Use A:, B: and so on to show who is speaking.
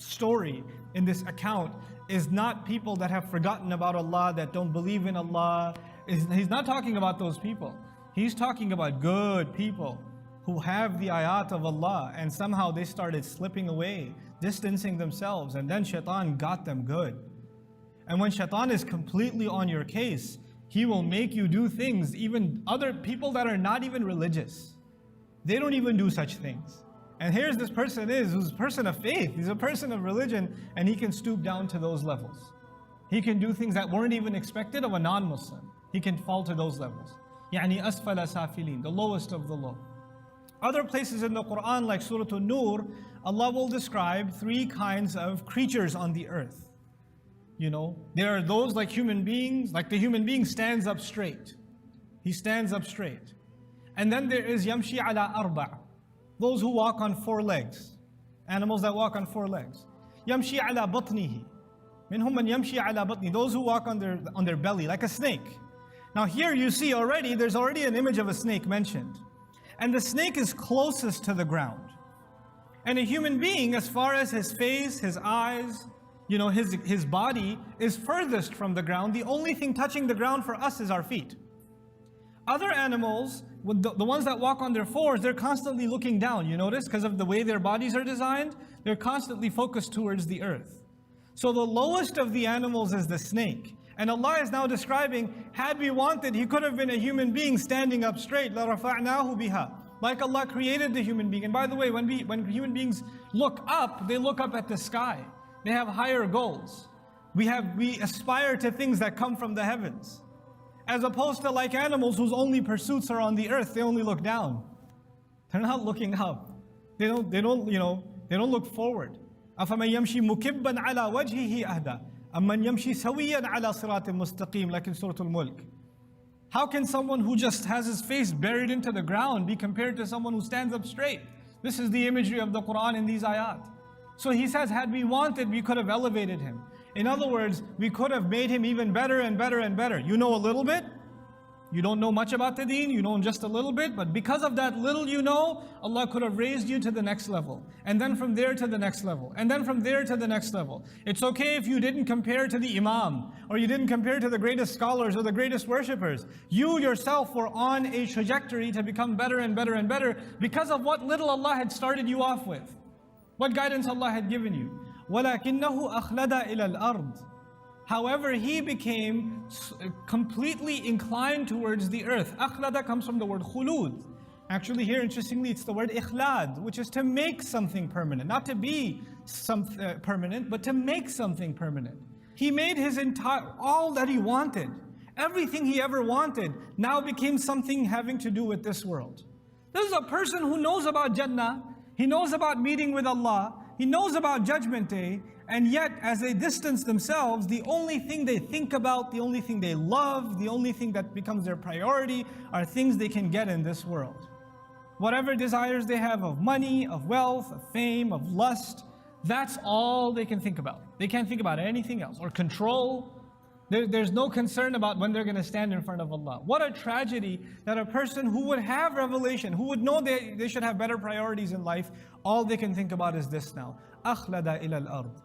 A: story in this account is not people that have forgotten about Allah, that don't believe in Allah. He's not talking about those people. He's talking about good people who have the ayat of Allah, and somehow they started slipping away, distancing themselves, and then shaitan got them good. And when shaitan is completely on your case, he will make you do things, even other people that are not even religious. They don't even do such things. And here's this person who's a person of faith, he's a person of religion, and he can stoop down to those levels. He can do things that weren't even expected of a non-Muslim. He can fall to those levels. يعني أسفل سافلين, the lowest of the low. Other places in the Quran, like Surah An-Nur, Allah will describe three kinds of creatures on the earth. You know, there are those like human beings, like the human being stands up straight. He stands up straight. And then there is yamshi ala arba', those who walk on four legs. Animals that walk on four legs. Yamshi ala batnihi. Minhum man yamshi ala batni, those who walk on their belly, like a snake. Now here you see already, there's already an image of a snake mentioned. And the snake is closest to the ground. And a human being, as far as his face, his eyes, you know, his body is furthest from the ground. The only thing touching the ground for us is our feet. Other animals, the ones that walk on their fours, they're constantly looking down. You notice? Because of the way their bodies are designed, they're constantly focused towards the earth. So the lowest of the animals is the snake. And Allah is now describing, had we wanted, He could have been a human being standing up straight. لَرَفَعْنَاهُ بِهَا. Like Allah created the human being. And by the way, when human beings look up, they look up at the sky. They have higher goals. We aspire to things that come from the heavens. As opposed to like animals whose only pursuits are on the earth, they only look down. They're not looking up. They don't look forward. أَفَمَنْ يَمْشِي مُكِبًّا عَلَى وَجْهِهِ أَهْدَى أَمَّنْ يَمْشِي سَوِيًّا عَلَى صِرَاطٍ مُسْتَقِيمٍ, like in Surah Al-Mulk. How can someone who just has his face buried into the ground be compared to someone who stands up straight? This is the imagery of the Quran in these ayat. So he says, had we wanted, we could have elevated him. In other words, we could have made him even better and better and better. You know a little bit. You don't know much about the deen, you know just a little bit, but because of that little you know, Allah could have raised you to the next level. And then from there to the next level. And then from there to the next level. It's okay if you didn't compare to the Imam, or you didn't compare to the greatest scholars or the greatest worshippers. You yourself were on a trajectory to become better and better and better because of what little Allah had started you off with. What guidance Allah had given you. وَلَكِنَّهُ أَخْلَدَ إِلَى الْأَرْضِ. However, he became completely inclined towards the earth. Akhlada comes from the word khulud. Actually here, interestingly, it's the word ikhlad, which is to make something permanent. Not to be permanent, but to make something permanent. He made all that he wanted. Everything he ever wanted now became something having to do with this world. This is a person who knows about Jannah. He knows about meeting with Allah. He knows about Judgment Day. And yet, as they distance themselves, the only thing they think about, the only thing they love, the only thing that becomes their priority are things they can get in this world. Whatever desires they have of money, of wealth, of fame, of lust, that's all they can think about. They can't think about anything else. Or control. There's no concern about when they're going to stand in front of Allah. What a tragedy that a person who would have revelation, who would know they should have better priorities in life, all they can think about is this now. أَخْلَدَ إِلَى الْأَرْضِ.